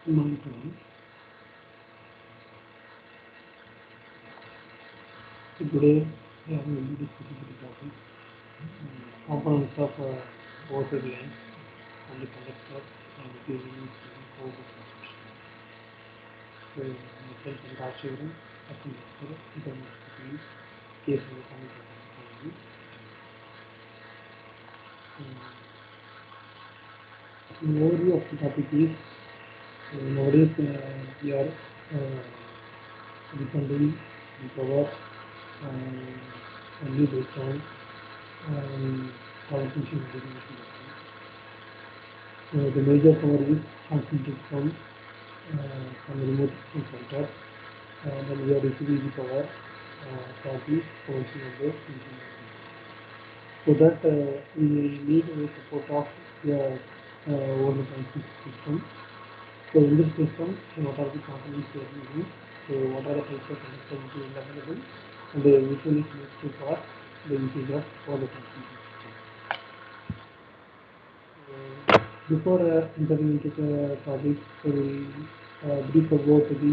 monitoring. So today we are going to discuss the topic components of water lines and the conductor and the used for the construction. So myself and Rajivan, a conductor, international case of the technology. The overview of the topic is nowadays we are depending the power only based on transmission regulation. The major power is transmitted from the remote center. Then we are receiving the power from the provincial numbers. So that we need the support of the overhead transmission system. So in this system, what are the components we are using? So what are the types of connectivity available? And the usually connected for the usage of overhead transmission system. Before entering into the topic, so we brief about the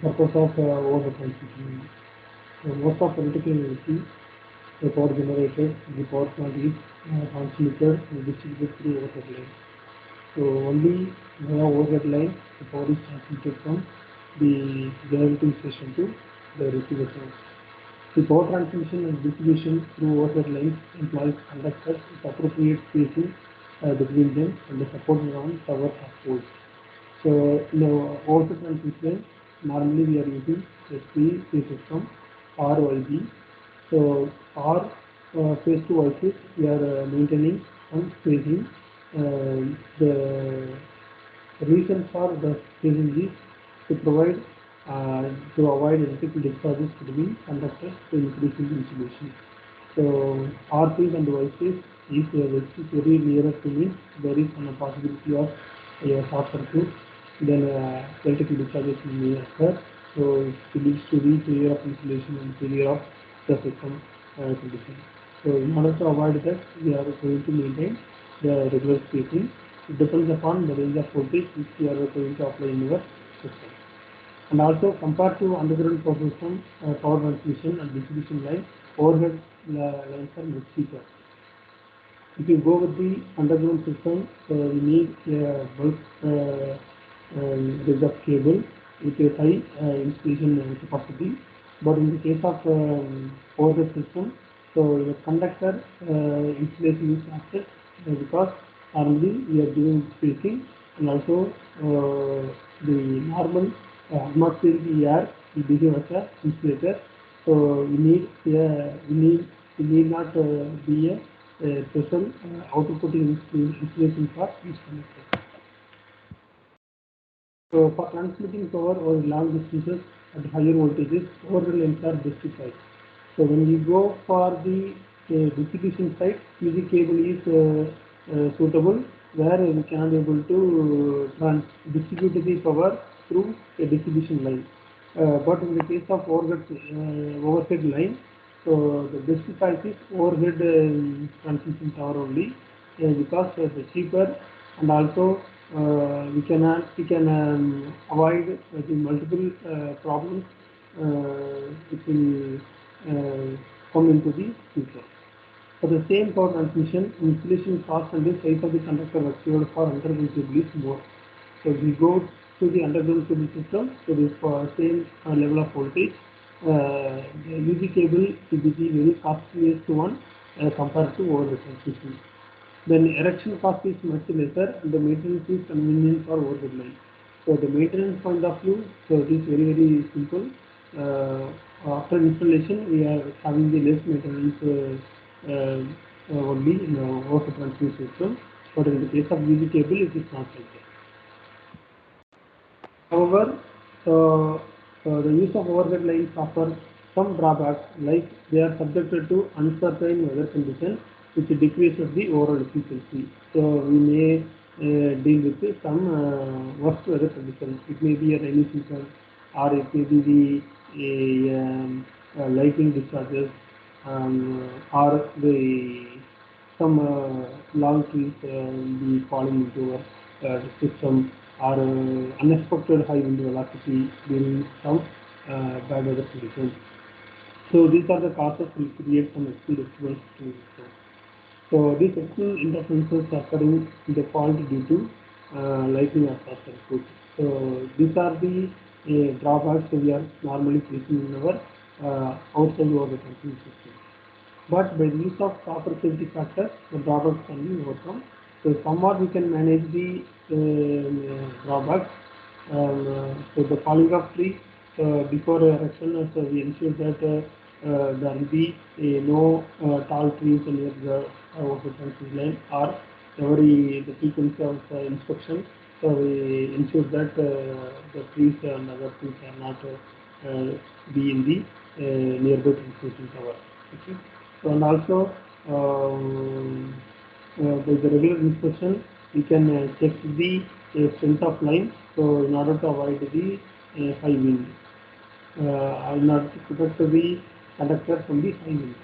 purpose of overhead transmission. So most of electrical energy, the power generated, the power plant is transmitted and distributed through overhead line. So only via overhead line, the power is transmitted from the generating station to the receiver source. The power transmission and distribution through overhead lines employs conductors with appropriate spacing between them and the supported on towers or poles. So in the overhead transmission, normally we are using a three-phase system RYB. So R phase 2 axis we are maintaining some spacing. The reason for the spacing is to provide to avoid electrical discharges between conductors to increase the insulation. So R phase and Y phase is very nearer to means there is a possibility of a short circuit, then electrical discharges may occur. So it leads to the failure of insulation and failure of the system condition. So in order to avoid that, we are going to maintain the regular spacing. It depends upon the range of voltage which we are going to apply in your system. And also compared to underground power system, power transmission and distribution line, overhead lines are much cheaper. If you go with the underground system, we need a bulk reserve cable with a high installation capacity. But in the case of overhead system, so the conductor installation is faster because normally we are giving spacing and also the normal atmospheric air will behave as a insulator. So we need not be a special outputting insulation for each conductor. So for transmitting power over long distances at higher voltages, overhead lines are justified. So when we go for the distribution side, fusing cable is suitable where we can be able to distribute the power through a distribution line. But in the case of overhead line, so the best choice is overhead transmission tower only because it's cheaper and also we can avoid the multiple problems which will come into the future. For the same power transmission, installation cost and the size of the conductor required for underground cable is more. So we go to the underground cable system, so this same level of voltage, the UV cable will be the very costliest one compared to overhead transmission. Then erection cost is much lesser and the maintenance is convenient for overhead line. So the maintenance point of view, so it is very simple. After installation, we are having the less maintenance only in the overhead transmission system, but in the case of UV cable, it is not like that. However, the use of overhead lines offers some drawbacks, like they are subjected to uncertain weather conditions, which decreases the overall efficiency. So we may deal with some worst weather conditions. It may be a rainy season, or it may be the lightning discharges, or the some long trees will be falling into our system, or unexpected high wind velocity during some bad weather conditions. So these are the causes which create some extreme disturbance to the system. So these external interferences occurring in the fault due to lightning or short circuit. So these are the drawbacks we are normally facing in our outside over the transmission system. But by the use of proper safety factors, the drawbacks can be overcome. So somewhat we can manage the drawbacks. So the falling of trees before erection, so we ensure that there will be no tall trees near the transmission line, or every the frequency of inspection. So we ensure that the trees and other things are not be in the nearby transmission tower. Okay. So and also by the regular inspection, we can check the strength of line. So in order to avoid the high wind, in order to protect the conductor from the high wind.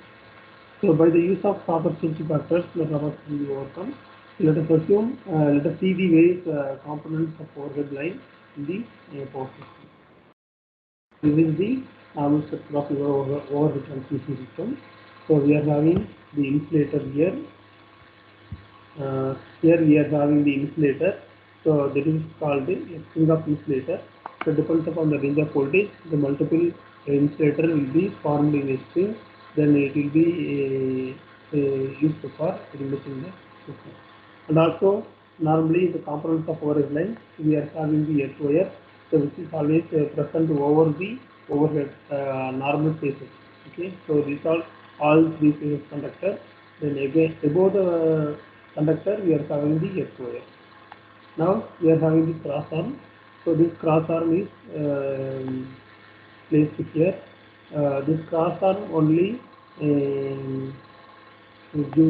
So by the use of proper safety factors, the drawbacks can be overcome. Let us assume, let us see the various components of overhead line in the power system. This is the normal structure of your overhead transmission system. So we are having the insulator here. Here we are having the insulator. So that is called the string of insulator. So depends upon the range of voltage, the multiple insulator will be formed in a string. Then it will be used for reducing the system. And also normally the components of overhead line, we are having the earth wire, so which is always present over the overhead normal phases. Okay, so these are all three phases conductor. Then again above the conductor we are having the earth wire. Now we are having the cross arm. So this cross arm is placed here. This cross arm only give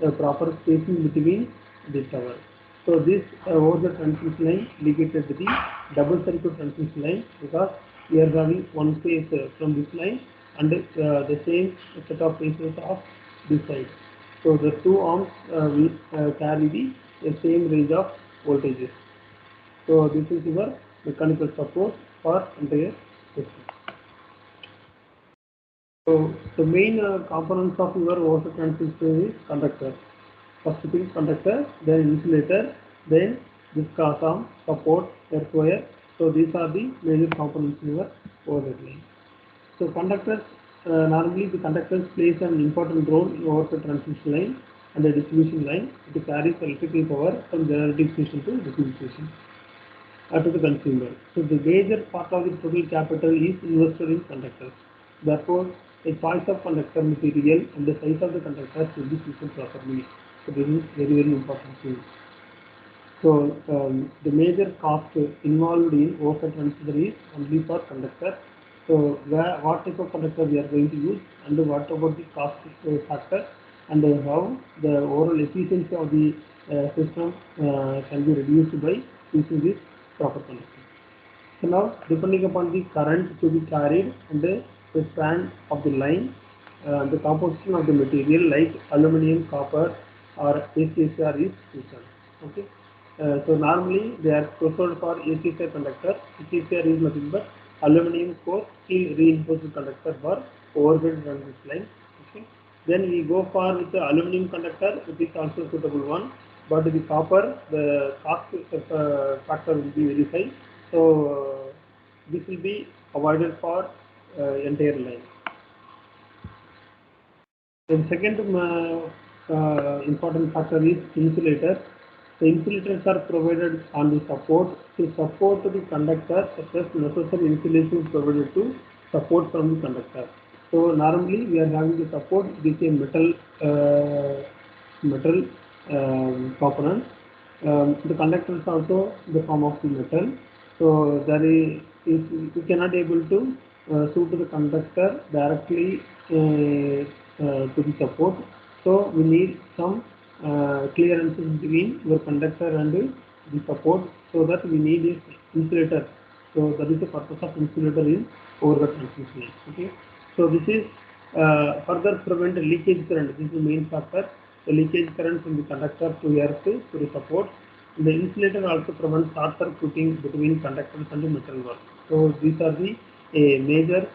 the proper spacing between the tower. So this over the transmission line indicated the double circuit transmission line, because we are having one phase from this line and the same set of phases of this side. So the two arms will carry the same range of voltages. So this is your mechanical support for entire system. So the main components of your water transmission is conductor. First thing conductor, then insulator, then this cross arm, support, earth wire. So these are the major components in your overhead line. So conductors, normally the conductors plays an important role in overhead transmission line and the distribution line. It carries electrical power from generating station to distribution station to the consumer. So the major part of the total capital is invested in conductors. Therefore, a choice of conductor material and the size of the conductor should be chosen properly. So this is very important thing. So the major cost involved in overhead transfer is only for conductor. So what type of conductor we are going to use, and what about the cost factor, and how the overall efficiency of the system can be reduced by using this proper conductor. So now, depending upon the current to be carried and the span of the line, the composition of the material like aluminum, copper, or ACSR is chosen. Okay. So normally they are preferred for ACSR conductor. ACSR is nothing but aluminum core steel reinforced conductor for overhead transmission line. Okay. Then we go for with the aluminum conductor, which is also suitable one. But the copper, the cost factor will be very high. So this will be avoided for entire line. The second important factor is insulators. The insulators are provided on the support to support the conductor, such as necessary insulation is provided to support from the conductor. So normally we are having the support with a metal component. The conductor is also the form of the metal. So there is we cannot able to suit the conductor directly to the support. So we need some clearances between your conductor and the support, so that we need this insulator. So that is the purpose of insulator in overhead transmission. Okay. So this is further prevent leakage current. This is the main factor. the leakage current from the conductor to earth to the support. The insulator also prevents short circuiting between conductors and the metal work. So these are the major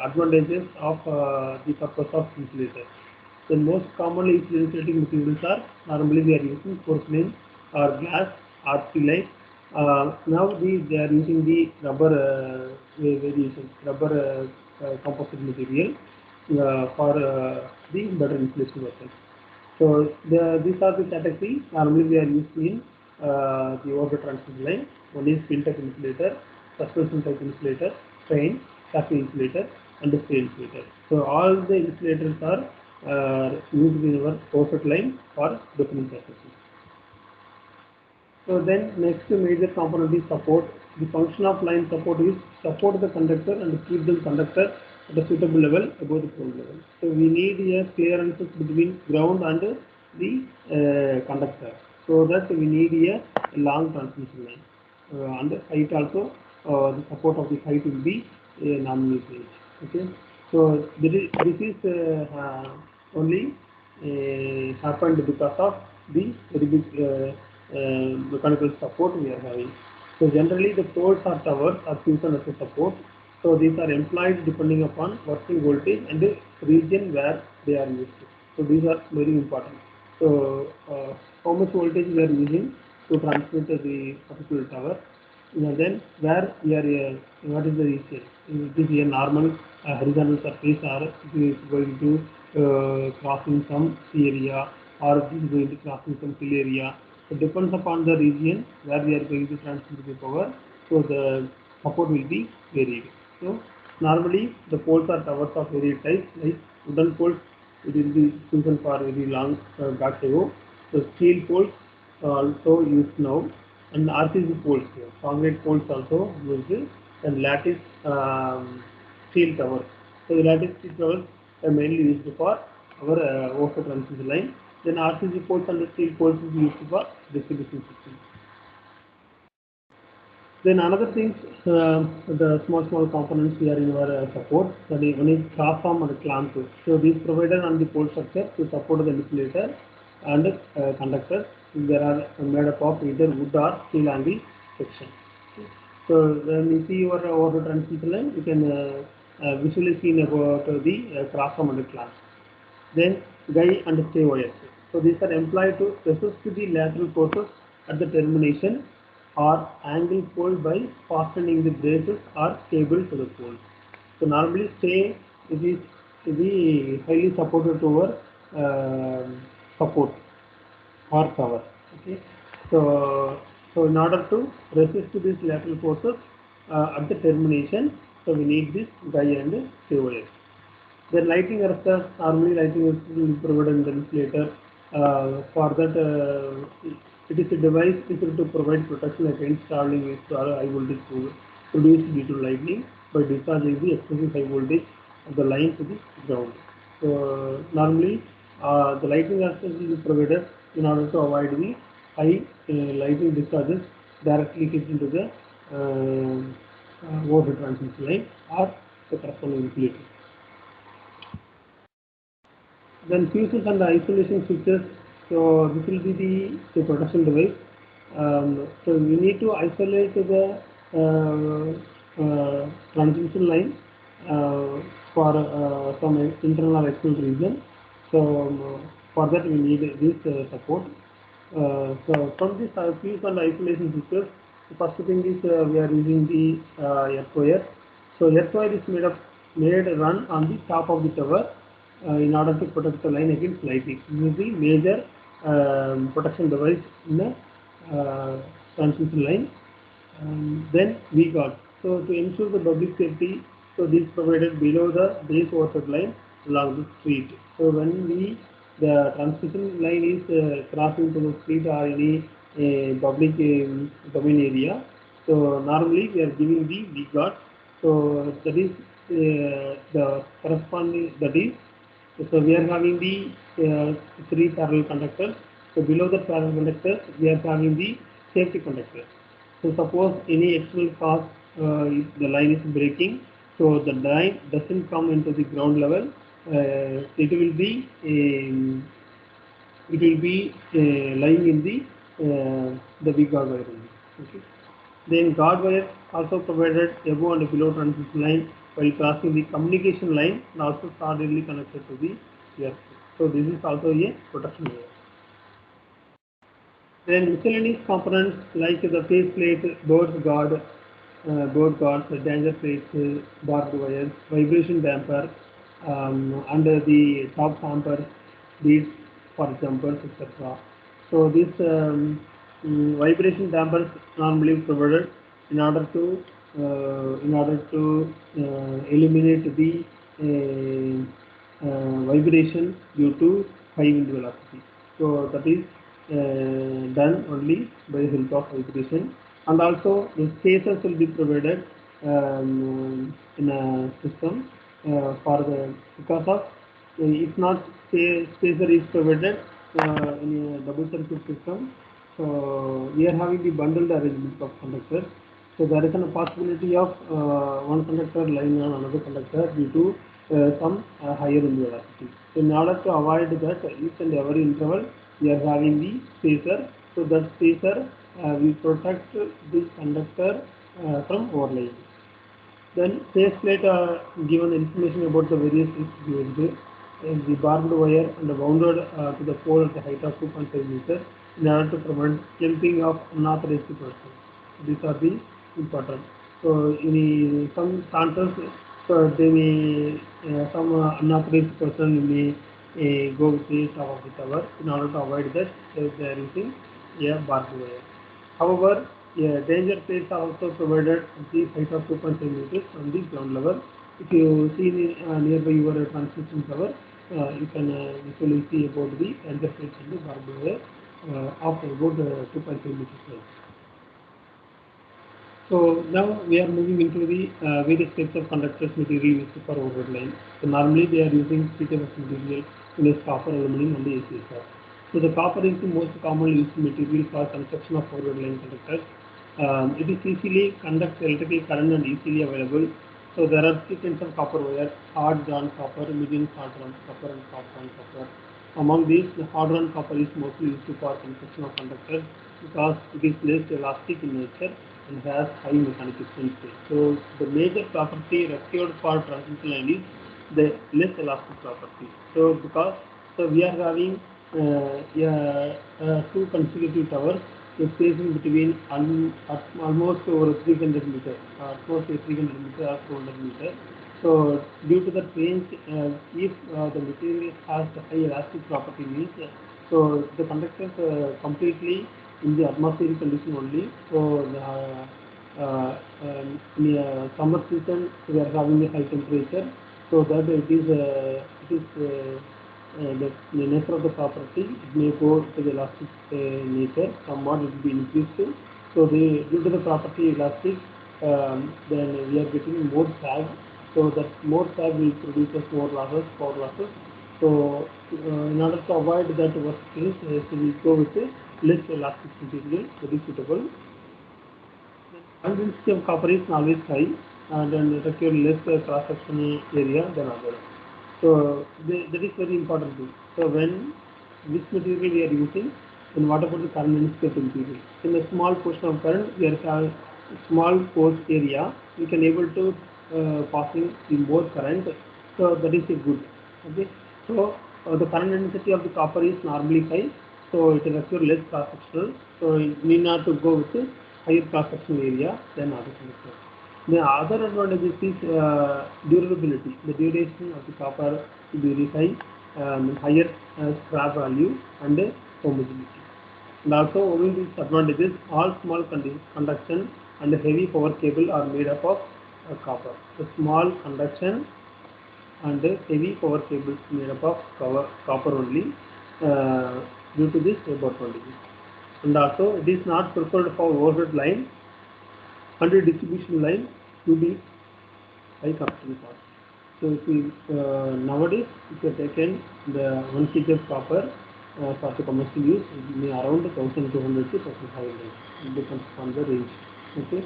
advantages of the purpose of insulator. The most commonly used insulating materials are normally we are using porcelain or glass or steel. Now they are using the rubber variation, rubber composite material for the better insulation version. So these are the categories normally we are used in the overhead transmission line. One is pin-type insulator, suspension type insulator, strain, chassis insulator, and the stay insulator. So all the insulators are used in our overhead line for different purposes. So then next major component is support. The function of line support is support the conductor and keep the conductor at a suitable level above the ground level. So we need a clearance between ground and the conductor. So that we need a long transmission line. And the height also, the support of the height will be nominal gauge. Okay. So this is only happened because of the very big mechanical support we are having. So generally the poles or towers are chosen as a support. So these are employed depending upon working voltage and the region where they are used. So these are very important. So how much voltage we are using to transmit the particular tower. Then where we are, what is the region? It is a normal horizontal surface, or it is going to crossing some sea area, or it is going to crossing some hill area. It depends upon the region where we are going to transmit the power. So the support will be varied. So normally the poles are towers of varied types, like wooden poles. It will be chosen for very long back ago. So steel poles also used now, and RCC poles, concrete poles also used, and lattice steel towers. So the lattice steel towers are mainly used for our overhead transmission line. Then RCC poles and the steel poles is used for distribution system. Then another things, the small components here in our support. That is, one is cross arm and clamp. So these provided on the pole structure to support the insulator and conductors. There are made up of either wood or steel angle section. So when you see your overhead transmission line, you can visually see about the cross arm and clamp. Then guy and stay wires. So these are employed to resist the lateral forces at the termination or angle pole by fastening the braces or cable to the pole. So normally stay is the highly supported over support or cover. Okay. So in order to resist these lateral forces at the termination, so we need this guy and stay wires. The lighting arresters, normally lighting is provided in the insulator. For that, it is a device used to provide protection against traveling with high voltage produced due to lightning by discharging the excessive high voltage of the line to the ground. So normally, the lighting arresters will be provided in order to avoid the high lighting discharges directly hit into the overhead transmission line or the corresponding insulator. Then fuses and isolation switches. So this will be the protection device. So we need to isolate the transmission line for some internal or external region. So for that we need this support. So from this fuse and isolation switches, the first thing is we are using the earth wire. So earth wire is made run on the top of the tower in order to protect the line against lightning. This is the major protection device in the transmission line. Then we got, so to ensure the public safety, so this provided below the base overhead line along the street. So when the transmission line is crossing to the street or any public domain area, so normally we are giving the V guard. So that is the corresponding, that is, so we are having the three parallel conductors. So below the parallel conductors, we are having the safety conductors. So suppose any external cause, if the line is breaking, so the line doesn't come into the ground level, it will be it will be lying in the big guard wire only. Okay. Then guard wire also provided above and below transmission line while crossing the communication line and also solidly connected to the earth. So this is also a protection layer. Then miscellaneous components like the faceplate, board guards, danger plates, barbed wires, vibration damper, and the top damper, beads for jumpers, etc. So these vibration dampers normally provided in order to eliminate the vibration due to high wind velocity. So that is done only by the help of vibration, and also the spacers will be provided in a system for the because of if not spacer is provided in a double circuit system. So we are having the bundled arrangement of conductors. So there is a possibility of one conductor lying on another conductor due to some higher wind velocity. So in order to avoid that, each and every interval we are having the spacer. So that spacer will protect the conductor from overlaying. Then faceplate given information about the various used, the barbed wire and wounded to the pole at the height of 2.5 meters in order to prevent jumping of unauthorized persons. These are the important. So in some centers, so they may some unauthorized person may go with the top of the tower in order to avoid that they are using a barbed wire. However, danger plates are also provided at the height of 2.5 meters from the ground level. If you see nearby your transmission tower, you can visually see about the danger plates and the barbed wire of about 2.5 meters length. So now we are moving into the various types of conductors material used for overhead line. So normally they are using three types of material, such as copper, aluminum, and the ACSR. So the copper is the most commonly used material for construction of overhead line conductors. It is easily conducts electrical current and easily available. So there are three kinds of copper wire: hard drawn copper, medium hard drawn copper, and soft drawn copper. Among these, the hard drawn copper is mostly used for construction of conductors because it is less elastic in nature and has high mechanical strength. So the major property required for transmission line is the less elastic property. So because we are having two consecutive towers, the spacing between almost over 300 meters, close to 300 meters or 400 meters. So due to that range, if the material has the high elastic property means, so the conductors completely in the atmospheric condition only. So in summer season we are having a high temperature, so that the nature of the property, it may go to the elastic nature, somewhat it will be increased. So due to the property elastic, then we are getting more sag. So that more sag will produce us more losses, power losses. So in order to avoid that worst case, so we go with a less elastic material that is suitable. The density of copper is always high and then it requires less cross-sectional area than others. So that is very important thing. So when which material we are using, then what about the current density of the material? In a small portion of current, we are having small pore area, we can able to passing the more current. So that is a good. Okay. So the current density of the copper is normally high, so it requires less cross-sectional. So it need not to go with higher cross-sectional area than other conductors. The other advantage is durability. The duration of the copper is very high, higher scrap value and homogeneity. And also owing to these advantages, all small conduction and heavy power cable are made up of copper. The small conduction and heavy power cables made up of copper only due to this advantages. And also it is not preferred for overhead line and distribution line to be high capacity cost. So if we nowadays if you have taken the 1 kg of copper for the commercial use, it may around 1200 to 1500. It depends on the range. Okay.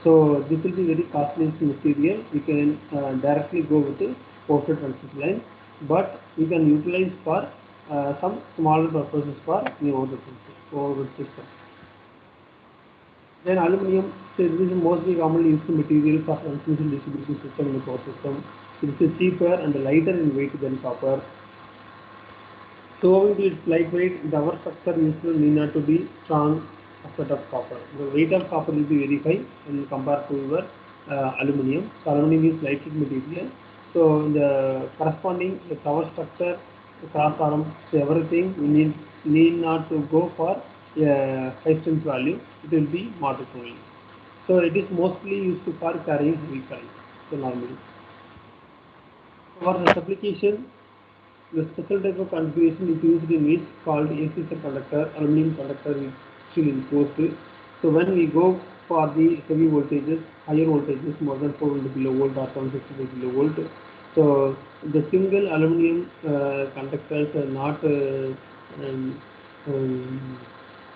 So this will be very costly material. We can directly go with the overhead transmission line, but we can utilize for some smaller purposes for the overhead system. Then aluminum, so this is mostly commonly used material for transmission distribution system in the power system. It is cheaper and lighter in weight than copper. So owing to its lightweight, the our structure usually need not to be strong as that of copper. The weight of copper will be very high when compared to your aluminum. So aluminum is lightweight material. So the corresponding the tower structure, the cross arm, so everything we need not to go for high strength value. It will be moderate only. So it is mostly used for carrying heavy current. So normally for this application, the special type of configuration is used in which called AC conductor, aluminum conductor is still enforced. So when we go for the heavy voltages, higher voltages more than 400 kilovolt or 755 kilovolt, so the single aluminum conductors are um, um,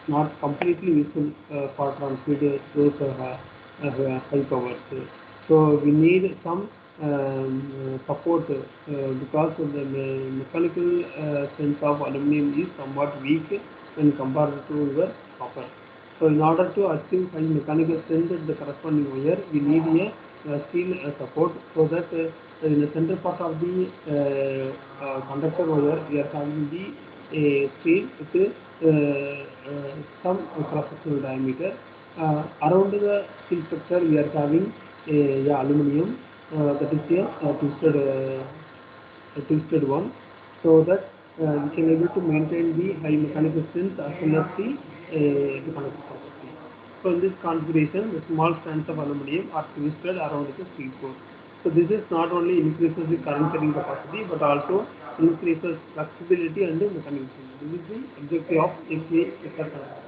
not completely useful for transmit those high powers. So we need some support because the mechanical strength of aluminum is somewhat weak when compared to the copper. So in order to achieve high mechanical strength at the corresponding wire, we need a steel support, so that in the center part of the conductor wire, we are having the steel with some cross-sectional diameter. Around the steel structure, we are having aluminum that is a twisted one, so that we can able to maintain the high mechanical strength as well as the conductive property. So in this configuration, the small strands of aluminum are twisted around the steel core. So this is not only increases the current carrying capacity but also increases flexibility and the mechanical strength. This is the objective of APA conductor.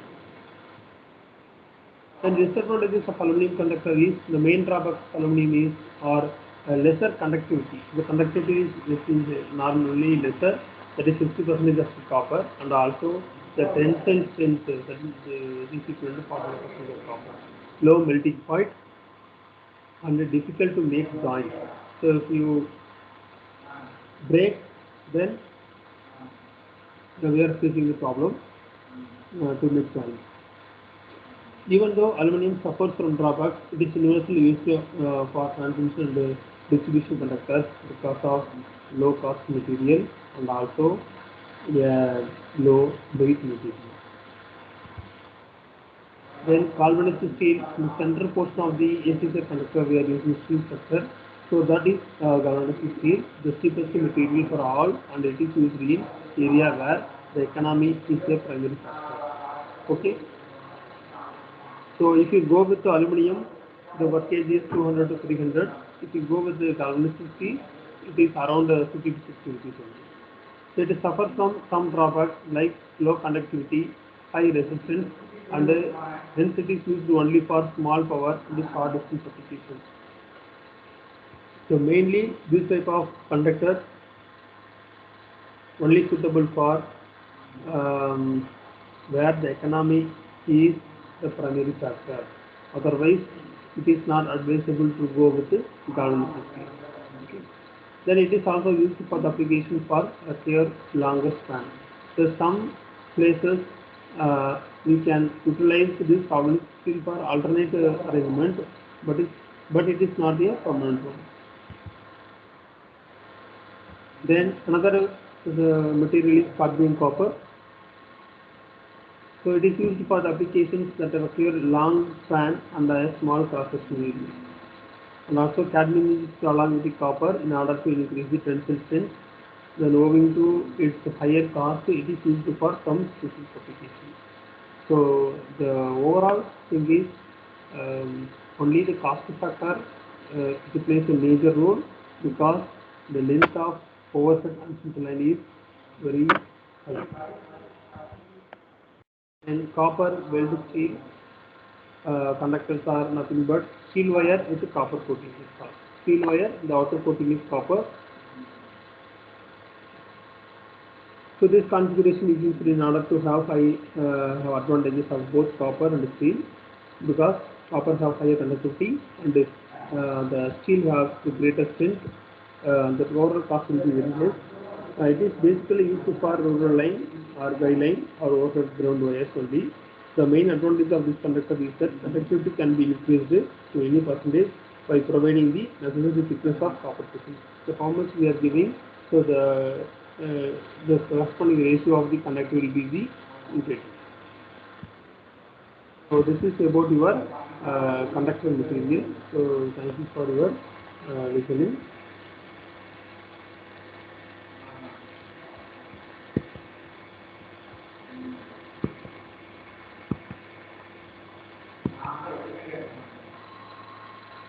And disadvantages of aluminum conductor is the main drawback of aluminum is or lesser conductivity. The conductivity is normally lesser, that is 50% of copper, and also the tensile strength that is equal to 40% of copper. Low melting point and difficult to make joints. So if you break, then we are facing the problem to make joints. Even though aluminum suffers from drawbacks, it is universally used for transmission and distribution conductors because of low cost material and also low weight material. Then galvanized steel, in the center portion of the AC conductor we are using steel structure. So that is galvanized steel, the cheapest material for all, and it is used in area where the economy is a primary factor. Okay. So if you go with the aluminum, the workage is 200 to 300. If you go with the galvanized steel, it is around 50 to 60 rupees only. So it suffers from some drawbacks like low conductivity, high resistance, and hence it is used only for small power and short distance applications. So mainly this type of conductors only suitable for where the economy is the primary factor. Otherwise, it is not advisable to go with the galvanized steel. Okay. Then it is also used for the application for a clear longer span. So some places we can utilize this galvanized steel for alternate arrangement, but it is not a permanent one. Then another material is cadmium copper. So it is used for the applications that require long span and a small cross-section area. And also cadmium is along with the copper in order to increase the tensile strength. Then owing to its higher cost, it is used for some specific applications. So the overall thing is only the cost factor it plays a major role because the length of overhead transmission line is very high. And copper welded steel conductors are nothing but steel wire with copper coating. Steel wire, the outer coating is copper. So this configuration is used in order to have high advantages of both copper and steel, because copper have higher conductivity and the steel have the greater strength. The overall cost will be very less. It is basically used for rural line or guy line or overhead ground wires only. The main advantage of this conductor is that effectivity can be increased to any percentage by providing the necessary thickness of copper casing. So how much we are giving, so the corresponding ratio of the conductor will be the integrity. So this is about your conductor material. So thank you for your listening.